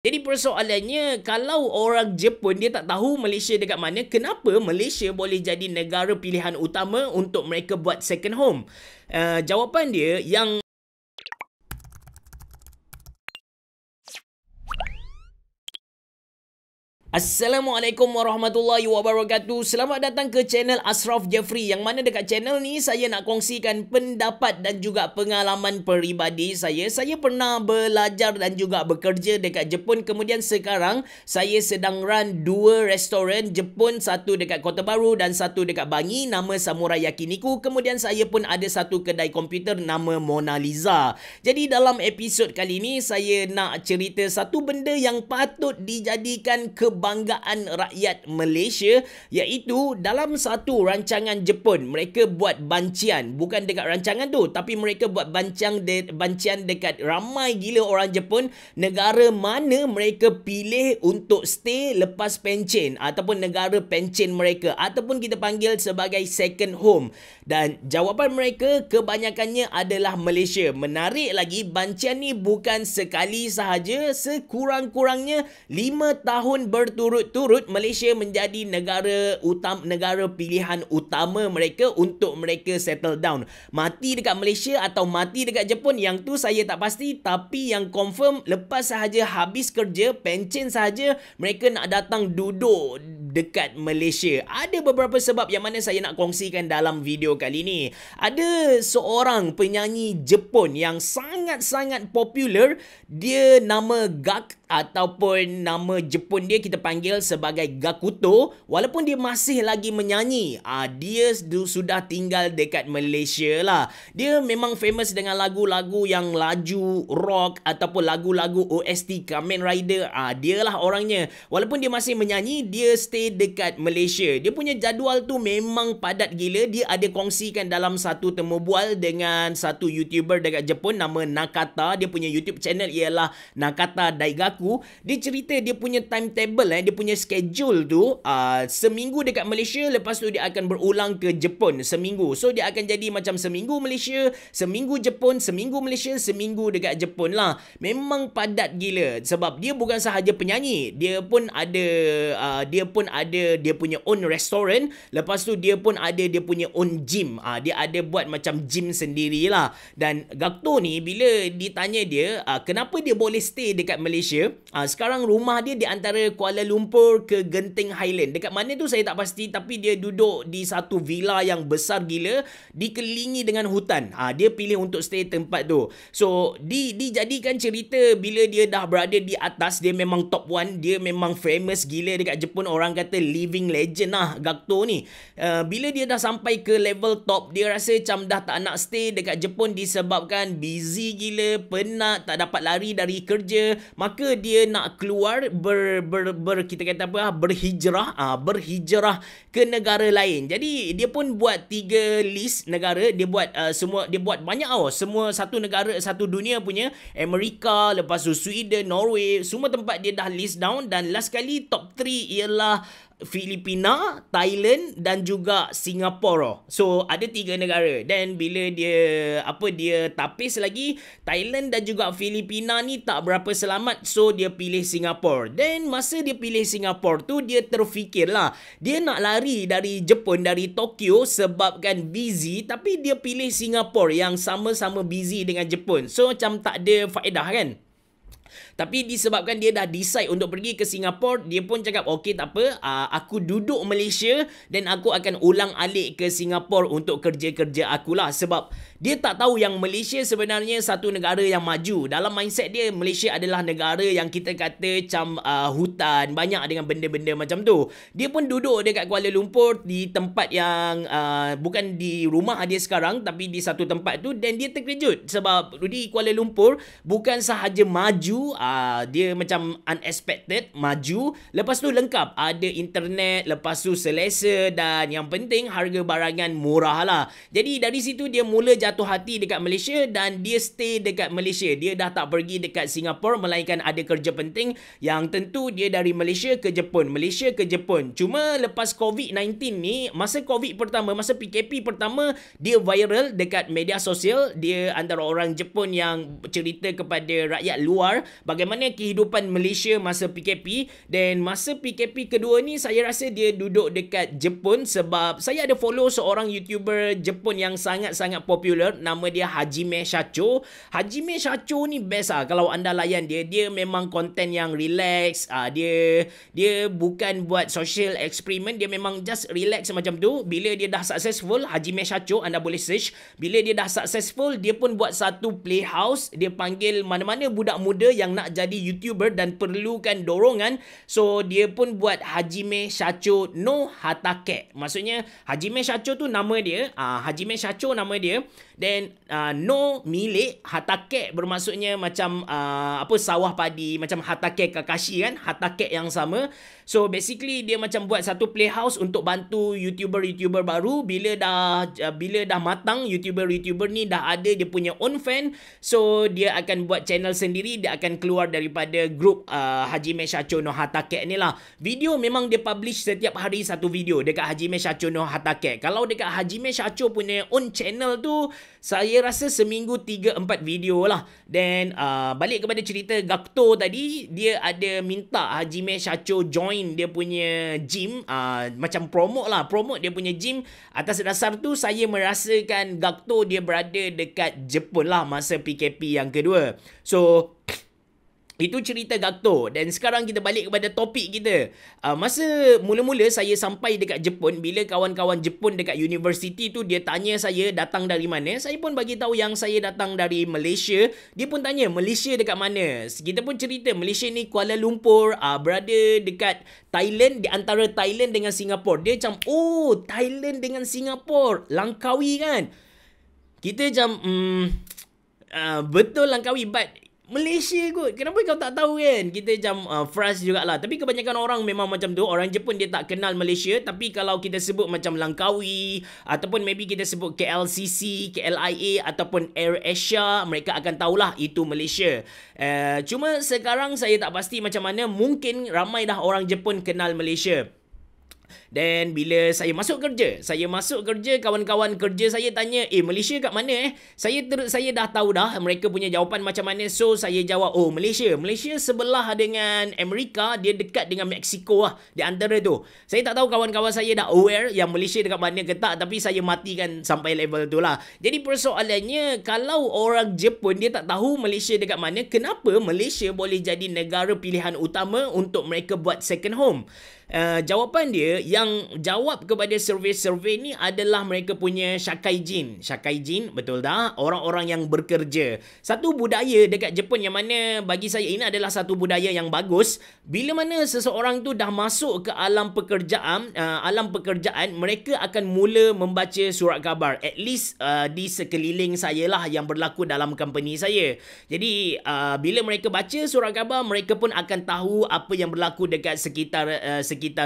Jadi persoalannya, kalau orang Jepun dia tak tahu Malaysia dekat mana, kenapa Malaysia boleh jadi negara pilihan utama untuk mereka buat second home? Jawapan dia yang Assalamualaikum warahmatullahi wabarakatuh. Selamat datang ke channel Ashraf Jeffrey, yang mana dekat channel ni saya nak kongsikan pendapat dan juga pengalaman peribadi saya. Saya pernah belajar dan juga bekerja dekat Jepun. Kemudian sekarang saya sedang run 2 restoran Jepun, satu dekat Kota Baru dan satu dekat Bangi, nama Samurai Yakiniku. Kemudian saya pun ada satu kedai komputer nama Mona Lisa. Jadi dalam episod kali ni saya nak cerita satu benda yang patut dijadikan kebanggaan rakyat Malaysia, iaitu dalam satu rancangan Jepun mereka buat bancian, bukan dekat rancangan tu, tapi mereka buat bancian dekat ramai gila orang Jepun, negara mana mereka pilih untuk stay lepas pencen, ataupun negara pencen mereka, ataupun kita panggil sebagai second home. Dan jawapan mereka kebanyakannya adalah Malaysia. Menarik lagi, bancian ni bukan sekali sahaja, sekurang-kurangnya 5 tahun berturut-turut Malaysia menjadi negara pilihan utama mereka untuk mereka settle down. Mati dekat Malaysia atau mati dekat Jepun, yang tu saya tak pasti, tapi yang confirm lepas sahaja habis kerja pencen sahaja mereka nak datang duduk dekat Malaysia. Ada beberapa sebab yang mana saya nak kongsikan dalam video kali ni. Ada seorang penyanyi Jepun yang sangat-sangat popular, dia nama Gak, ataupun nama Jepun dia kita panggil sebagai Gakuto. Walaupun dia masih lagi menyanyi, dia sudah tinggal dekat Malaysia lah. Dia memang famous dengan lagu-lagu yang laju, rock, ataupun lagu-lagu OST Kamen Rider. Dia lah orangnya. Walaupun dia masih menyanyi, dia stay dekat Malaysia. Dia punya jadual tu memang padat gila. Dia ada kongsikan dalam satu temu bual dengan satu YouTuber dekat Jepun nama Nakata. Dia punya YouTube channel ialah Nakata Daigaku. Dia cerita dia punya timetable, dia punya schedule tu, seminggu dekat Malaysia, lepas tu dia akan berulang ke Jepun seminggu. So dia akan jadi macam seminggu Malaysia, seminggu Jepun, seminggu Malaysia, seminggu dekat Jepun lah. Memang padat gila, sebab dia bukan sahaja penyanyi, dia pun ada dia punya own restoran. Lepas tu dia pun ada dia punya own gym. Dia ada buat macam gym sendirilah. Dan Gakto ni bila ditanya dia kenapa dia boleh stay dekat Malaysia, sekarang rumah dia di antara Kuala Lumpur ke Genting Highland. Dekat mana tu saya tak pasti, tapi dia duduk di satu villa yang besar gila, dikelilingi dengan hutan. Dia pilih untuk stay tempat tu. So dijadikan cerita bila dia dah berada di atas, dia memang top one, dia memang famous gila dekat Jepun. Orang kata living legend lah Gakto ni. Bila dia dah sampai ke level top, dia rasa macam dah tak nak stay dekat Jepun disebabkan busy gila, penat, tak dapat lari dari kerja. Maka dia nak keluar kita kata apa, berhijrah ke negara lain. Jadi dia pun buat 3 list negara. Dia buat dia buat banyak semua satu negara, satu dunia punya. Amerika, lepas tu Sweden, Norway, semua tempat dia dah list down. Dan last kali top 3 ialah Filipina, Thailand dan juga Singapura. So ada 3 negara. Dan bila dia tapis lagi, Thailand dan juga Filipina ni tak berapa selamat, so dia pilih Singapura. Dan masa dia pilih Singapura tu, dia terfikirlah dia nak lari dari Jepun, dari Tokyo sebabkan busy, tapi dia pilih Singapura yang sama-sama busy dengan Jepun. So macam tak ada faedah kan. Tapi disebabkan dia dah decide untuk pergi ke Singapura, dia pun cakap okey tak apa, aku duduk Malaysia dan aku akan ulang alik ke Singapura untuk kerja-kerja akulah. Sebab dia tak tahu yang Malaysia sebenarnya satu negara yang maju. Dalam mindset dia, Malaysia adalah negara yang kita kata macam hutan, banyak dengan benda-benda macam tu. Dia pun duduk dekat Kuala Lumpur di tempat yang bukan di rumah dia sekarang, tapi di satu tempat tu. Dan dia terkejut sebab di Kuala Lumpur bukan sahaja maju, dia macam unexpected maju, lepas tu lengkap, ada internet, lepas tu selesa, dan yang penting harga barangan murah lah. Jadi dari situ dia mula jatuh hati dekat Malaysia dan dia stay dekat Malaysia. Dia dah tak pergi dekat Singapura, melainkan ada kerja penting yang tentu dia dari Malaysia ke Jepun, Malaysia ke Jepun. Cuma lepas COVID-19 ni, masa COVID pertama, masa PKP pertama, dia viral dekat media sosial. Dia antara orang Jepun yang cerita kepada rakyat luar bagaimana kehidupan Malaysia masa PKP. Dan masa PKP kedua ni saya rasa dia duduk dekat Jepun, sebab saya ada follow seorang YouTuber Jepun yang sangat-sangat popular, nama dia Hajime Shacho. Hajime Shacho ni best kalau anda layan dia. Dia memang konten yang relax. Dia bukan buat social experiment, dia memang just relax macam tu. Bila dia dah successful, Hajime Shacho, anda boleh search. Bila dia dah successful, dia pun buat satu playhouse. Dia panggil mana-mana budak muda yang nak jadi YouTuber dan perlukan dorongan. So dia pun buat Hajime Shacho no Hatake. Maksudnya Hajime Shacho tu nama dia, Hajime Shacho nama dia. Dan no milik, Hatake bermaksudnya macam sawah padi, macam Hatake Kakashi kan, Hatake yang sama. So basically dia macam buat satu playhouse untuk bantu YouTuber baru. Bila dah matang, YouTuber ni dah ada dia punya own fan, so dia akan buat channel sendiri. Dia akan keluar daripada grup Hajime Shacho no Hatake ni lah. Video memang dia publish setiap hari satu video dekat Hajime Shacho no Hatake. Kalau dekat Hajime Shacho punya own channel tu, saya rasa seminggu 3-4 video lah. Dan balik kepada cerita Gakto tadi, dia ada minta Hajime Shacho join dia punya gym, macam promote dia punya gym. Atas dasar tu saya merasakan Gakto dia berada dekat Jepun lah masa PKP yang kedua. So itu cerita Gakto. Dan sekarang kita balik kepada topik kita. Masa mula-mula saya sampai dekat Jepun, bila kawan-kawan Jepun dekat universiti tu dia tanya saya datang dari mana, saya pun bagi tahu yang saya datang dari Malaysia. Dia pun tanya Malaysia dekat mana. Kita pun cerita Malaysia ni Kuala Lumpur, berada dekat Thailand, di antara Thailand dengan Singapura. Dia macam, oh Thailand dengan Singapura, Langkawi kan. Kita macam betul Langkawi, but Malaysia kot, kenapa kau tak tahu kan? Kita macam frust jugalah. Tapi kebanyakan orang memang macam tu. Orang Jepun dia tak kenal Malaysia. Tapi kalau kita sebut macam Langkawi, ataupun maybe kita sebut KLCC, KLIA ataupun Air Asia, mereka akan tahulah itu Malaysia. Cuma sekarang saya tak pasti macam mana. Mungkin ramai dah orang Jepun kenal Malaysia. Dan bila saya masuk kerja, kawan-kawan kerja saya tanya, Malaysia kat mana Saya dah tahu dah mereka punya jawapan macam mana. So saya jawab, oh Malaysia sebelah dengan Amerika, dia dekat dengan Mexico lah, di antara tu. Saya tak tahu kawan-kawan saya dah aware yang Malaysia dekat mana ke tak, tapi saya matikan sampai level tu lah. Jadi persoalannya, kalau orang Jepun dia tak tahu Malaysia dekat mana, kenapa Malaysia boleh jadi negara pilihan utama untuk mereka buat second home? Jawapan dia yang jawab kepada survey-survey ni adalah mereka punya Shakaijin, betul tak? Orang-orang yang bekerja. Satu budaya dekat Jepun yang mana bagi saya ini adalah satu budaya yang bagus. Bila mana seseorang tu dah masuk ke alam pekerjaan, mereka akan mula membaca surat khabar. At least di sekeliling saya lah yang berlaku dalam company saya. Jadi bila mereka baca surat khabar, mereka pun akan tahu apa yang berlaku dekat sekitar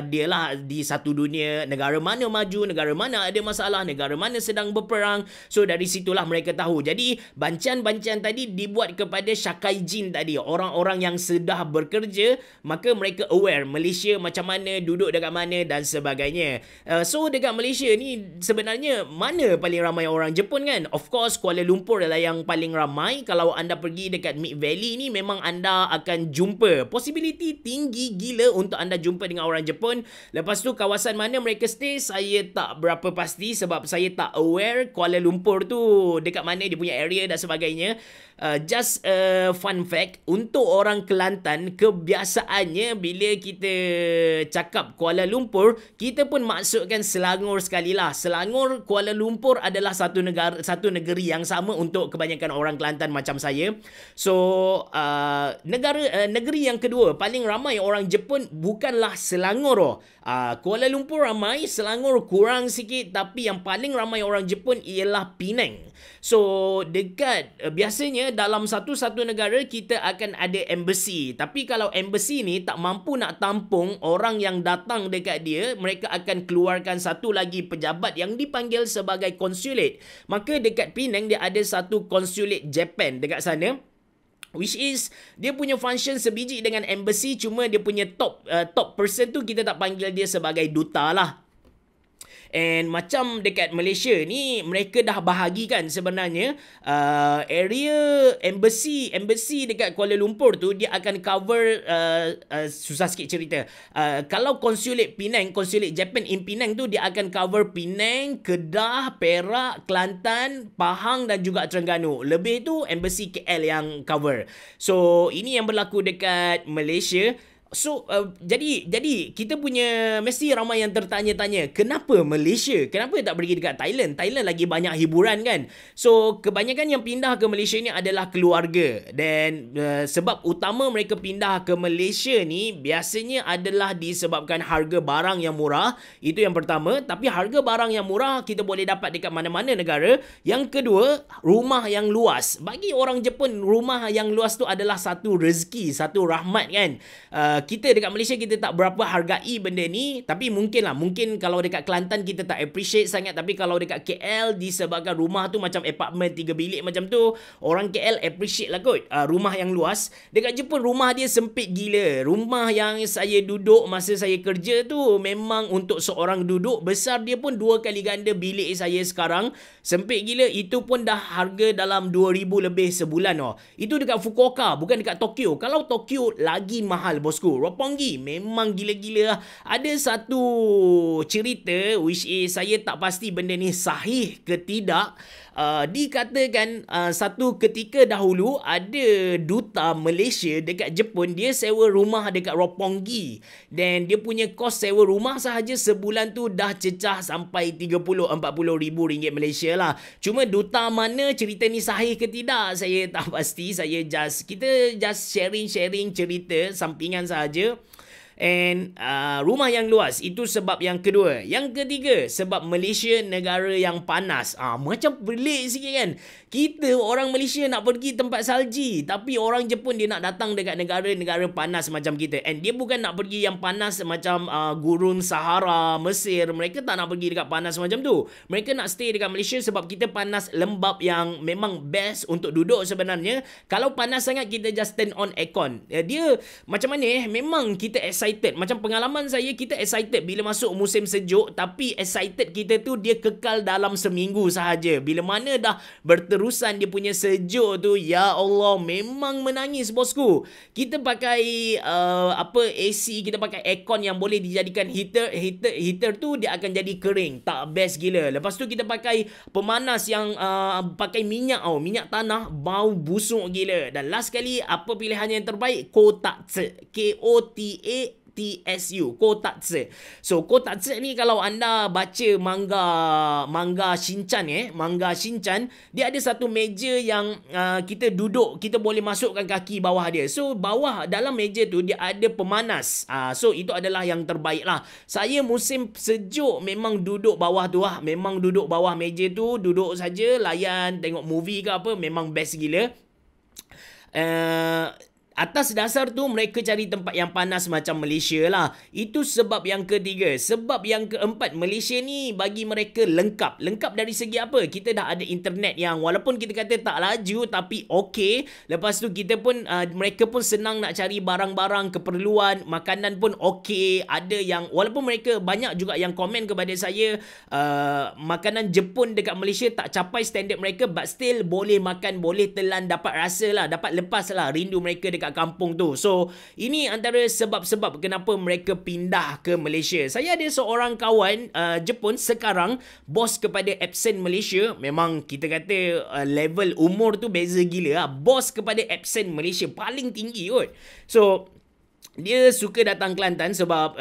dia lah di satu dunia. Negara mana maju, negara mana ada masalah, negara mana sedang berperang. So dari situlah mereka tahu. Jadi bancian-bancian tadi dibuat kepada Shakaijin tadi, orang-orang yang sudah bekerja. Maka mereka aware Malaysia macam mana, duduk dekat mana dan sebagainya. So dekat Malaysia ni sebenarnya mana paling ramai orang Jepun kan? Of course Kuala Lumpur adalah yang paling ramai. Kalau anda pergi dekat Mid Valley ni, memang anda akan jumpa, possibility tinggi gila untuk anda jumpa dengan orang Jepun. Lepas tu kawasan mana mereka stay, saya tak berapa pasti sebab saya tak aware Kuala Lumpur tu dekat mana dia punya area dan sebagainya. Just a fun fact, untuk orang Kelantan, kebiasaannya bila kita cakap Kuala Lumpur, kita pun maksudkan Selangor sekali lah. Selangor, Kuala Lumpur adalah satu negeri yang sama untuk kebanyakan orang Kelantan macam saya. So negeri yang kedua paling ramai orang Jepun bukanlah Selangor. Kuala Lumpur ramai, Selangor kurang sikit, tapi yang paling ramai orang Jepun ialah Penang. So dekat biasanya dalam satu negara kita akan ada embassy. Tapi kalau embassy ni tak mampu nak tampung orang yang datang dekat dia, mereka akan keluarkan satu lagi pejabat yang dipanggil sebagai consulate. Maka dekat Penang dia ada satu consulate Japan dekat sana, which is dia punya function sebiji dengan embassy, cuma dia punya top person tu kita tak panggil dia sebagai duta lah. And macam dekat Malaysia ni, mereka dah bahagikan sebenarnya area embassy dekat Kuala Lumpur tu dia akan cover susah sikit cerita. Kalau konsulat Japan in Penang tu dia akan cover Penang, Kedah, Perak, Kelantan, Pahang dan juga Terengganu. Lebih tu embassy KL yang cover. So ini yang berlaku dekat Malaysia. So jadi kita punya mesti ramai yang tertanya-tanya, kenapa Malaysia? Kenapa tak pergi dekat Thailand? Thailand lagi banyak hiburan kan. So kebanyakan yang pindah ke Malaysia ni adalah keluarga. Dan sebab utama mereka pindah ke Malaysia ni biasanya adalah disebabkan harga barang yang murah. Itu yang pertama. Tapi harga barang yang murah kita boleh dapat dekat mana-mana negara. Yang kedua, rumah yang luas. Bagi orang Jepun, rumah yang luas tu adalah satu rezeki, satu rahmat kan. Kita dekat Malaysia kita tak berapa hargai benda ni, tapi mungkin kalau dekat Kelantan kita tak appreciate sangat, tapi kalau dekat KL disebabkan rumah tu macam apartment 3 bilik macam tu, orang KL appreciate lah kot rumah yang luas. Dekat Jepun rumah dia sempit gila. Rumah yang saya duduk masa saya kerja tu memang untuk seorang duduk, besar dia pun 2 kali ganda bilik saya sekarang. Sempit gila. Itu pun dah harga dalam 2,000 lebih sebulan. Itu dekat Fukuoka, bukan dekat Tokyo. Kalau Tokyo lagi mahal bosku. Roppongi memang gila-gila. Ada satu cerita which is saya tak pasti benda ni sahih ke tidak. Dikatakan satu ketika dahulu ada duta Malaysia dekat Jepun, dia sewa rumah dekat Roppongi, dan dia punya kos sewa rumah sahaja sebulan tu dah cecah sampai 30-40 ribu ringgit Malaysia lah. Cuma duta mana, cerita ni sahih ke tidak saya tak pasti. Kita just sharing cerita sampingan sahaja. And rumah yang luas itu sebab yang kedua. Yang ketiga, sebab Malaysia negara yang panas. Macam pelik sikit kan. Kita orang Malaysia nak pergi tempat salji, tapi orang Jepun dia nak datang dekat negara-negara panas macam kita. And dia bukan nak pergi yang panas macam gurun Sahara, Mesir. Mereka tak nak pergi dekat panas macam tu. Mereka nak stay dekat Malaysia sebab kita panas lembap yang memang best untuk duduk sebenarnya. Kalau panas sangat kita just turn on aircon. Dia macam mana memang kita excited. Macam pengalaman saya, kita excited bila masuk musim sejuk, tapi excited kita tu dia kekal dalam seminggu sahaja. Bila mana dah berterusan dia sejuk tu, ya Allah, memang menangis bosku. Kita pakai AC, kita pakai aircon yang boleh dijadikan heater tu dia akan jadi kering. Tak best gila. Lepas tu kita pakai pemanas yang pakai minyak tanah, bau busuk gila. Dan last kali apa pilihan yang terbaik? Kotatsu. Kotatsu. So Kotatsu ni kalau anda baca manga Shinchan, dia ada satu meja yang kita duduk, kita boleh masukkan kaki bawah dia. So bawah dalam meja tu dia ada pemanas. So itu adalah yang terbaik lah. Saya musim sejuk memang duduk bawah tu lah. Memang duduk bawah meja tu, duduk saja layan tengok movie ke apa, memang best gila. Atas dasar tu mereka cari tempat yang panas macam Malaysia lah. Itu sebab yang ketiga. Sebab yang keempat, Malaysia ni bagi mereka lengkap. Lengkap dari segi apa? Kita dah ada internet yang walaupun kita kata tak laju tapi okey. Lepas tu kita pun mereka pun senang nak cari barang-barang keperluan. Makanan pun okey. Ada yang walaupun mereka banyak juga yang komen kepada saya makanan Jepun dekat Malaysia tak capai standard mereka, but still boleh makan, boleh telan, dapat rasa lah, dapat lepas lah rindu mereka dekat kampung tu. So ini antara sebab-sebab kenapa mereka pindah ke Malaysia. Saya ada seorang kawan Jepun sekarang bos kepada Epson Malaysia. Memang kita kata level umur tu beza gila lah. Bos kepada Epson Malaysia paling tinggi kot. So dia suka datang Kelantan sebab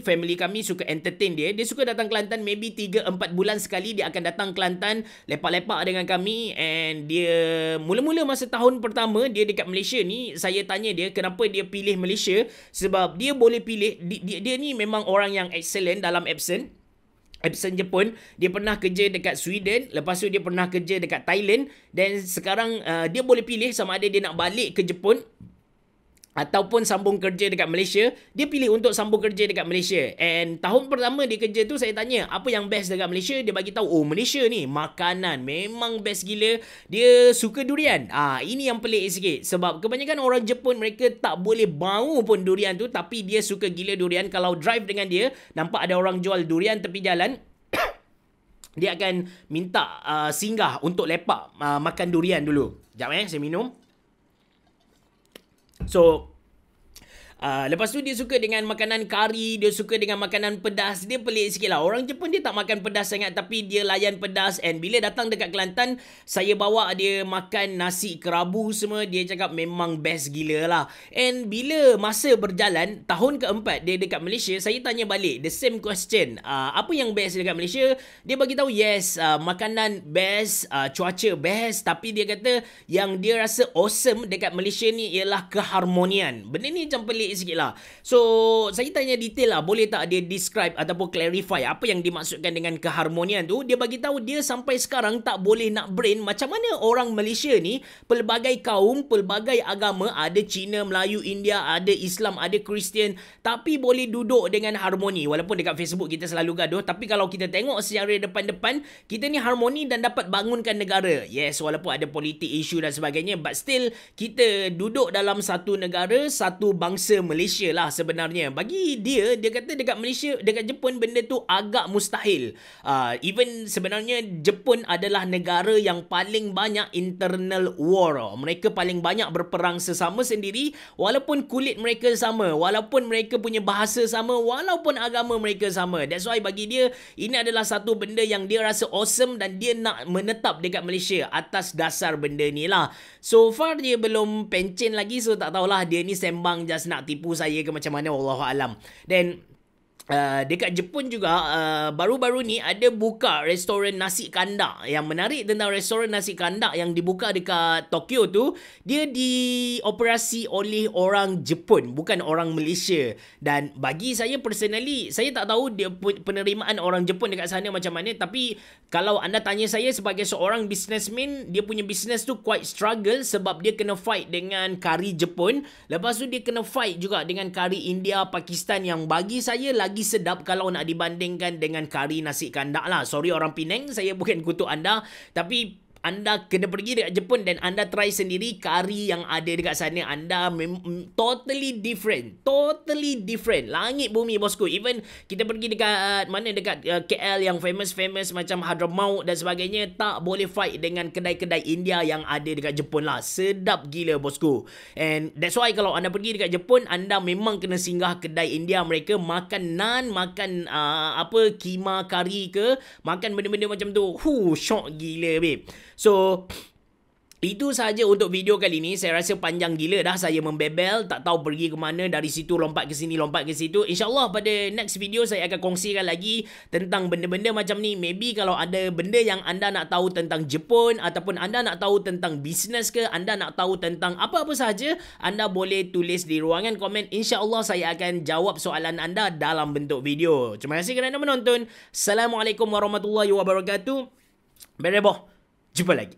family kami suka entertain dia. Dia suka datang Kelantan, maybe 3-4 bulan sekali dia akan datang Kelantan, lepak-lepak dengan kami. And dia mula-mula masa tahun pertama dia dekat Malaysia ni, saya tanya dia kenapa dia pilih Malaysia. Sebab dia boleh pilih, dia ni memang orang yang excellent dalam Epson Jepun. Dia pernah kerja dekat Sweden, lepas tu dia pernah kerja dekat Thailand, dan sekarang dia boleh pilih sama ada dia nak balik ke Jepun ataupun sambung kerja dekat Malaysia. Dia pilih untuk sambung kerja dekat Malaysia. And tahun pertama dia kerja tu, saya tanya apa yang best dekat Malaysia. Dia bagi tahu, oh Malaysia ni makanan memang best gila. Dia suka durian. Ini yang pelik sikit. Sebab kebanyakan orang Jepun mereka tak boleh bau pun durian tu, tapi dia suka gila durian. Kalau drive dengan dia, nampak ada orang jual durian tepi jalan, dia akan minta singgah untuk lepak makan durian dulu. Sekejap saya minum. So lepas tu dia suka dengan makanan kari, dia suka dengan makanan pedas. Dia pelik sikit lah. Orang Jepun dia tak makan pedas sangat, tapi dia layan pedas. And bila datang dekat Kelantan, saya bawa dia makan nasi kerabu semua. Dia cakap memang best gila lah. And bila masa berjalan, tahun keempat dia dekat Malaysia, saya tanya balik the same question. Apa yang best dekat Malaysia? Dia bagi tahu yes, makanan best, cuaca best. Tapi dia kata yang dia rasa awesome dekat Malaysia ni ialah keharmonian. Benda ni macam pelik sikit lah. So saya tanya detail lah, boleh tak dia describe ataupun clarify apa yang dimaksudkan dengan keharmonian tu. Dia bagi tahu dia sampai sekarang tak boleh nak brain macam mana orang Malaysia ni, pelbagai kaum, pelbagai agama, ada Cina, Melayu, India, ada Islam, ada Kristian, tapi boleh duduk dengan harmoni. Walaupun dekat Facebook kita selalu gaduh, tapi kalau kita tengok secara depan-depan, kita ni harmoni dan dapat bangunkan negara. Yes, walaupun ada politik, isu dan sebagainya, but still kita duduk dalam satu negara, satu bangsa Malaysia lah sebenarnya. Bagi dia kata dekat Malaysia, dekat Jepun benda tu agak mustahil. Even sebenarnya Jepun adalah negara yang paling banyak internal war. Mereka paling banyak berperang sesama sendiri, walaupun kulit mereka sama, walaupun mereka punya bahasa sama, walaupun agama mereka sama. That's why bagi dia ini adalah satu benda yang dia rasa awesome dan dia nak menetap dekat Malaysia atas dasar benda ni lah. So far dia belum pencen lagi, so tak tahulah dia ni sembang just nak tipu saya ke macam mana, wallahualam. Dan dekat Jepun juga baru-baru ni ada buka restoran nasi kandak. Yang menarik tentang restoran nasi kandak yang dibuka dekat Tokyo tu, dia dioperasi oleh orang Jepun, bukan orang Malaysia. Dan bagi saya personally, saya tak tahu dia penerimaan orang Jepun dekat sana macam mana, tapi kalau anda tanya saya sebagai seorang businessman, dia punya business tu quite struggle sebab dia kena fight dengan kari Jepun. Lepas tu dia kena fight juga dengan kari India, Pakistan yang bagi saya lagi sedap kalau nak dibandingkan dengan kari nasi kandak lah. Sorry orang Penang, saya bukan kutuk anda, tapi anda kena pergi dekat Jepun dan anda try sendiri kari yang ada dekat sana. Anda totally different. Totally different. Langit bumi bosku. Even kita pergi dekat mana, dekat KL yang famous macam Hadramaut dan sebagainya, tak boleh fight dengan kedai-kedai India yang ada dekat Jepun lah. Sedap gila bosku. And that's why kalau anda pergi dekat Jepun, anda memang kena singgah kedai India mereka, makan naan, makan kima kari ke, makan benda-benda macam tu. Syok gila babe. So itu sahaja untuk video kali ni. Saya rasa panjang gila dah saya membebel, tak tahu pergi ke mana, dari situ lompat ke sini, lompat ke situ. InsyaAllah pada next video saya akan kongsikan lagi tentang benda-benda macam ni. Maybe kalau ada benda yang anda nak tahu tentang Jepun, ataupun anda nak tahu tentang bisnes ke, anda nak tahu tentang apa-apa sahaja, anda boleh tulis di ruangan komen. InsyaAllah saya akan jawab soalan anda dalam bentuk video. Terima kasih kerana menonton. Assalamualaikum warahmatullahi wabarakatuh. Bereboh. Jumpa lagi.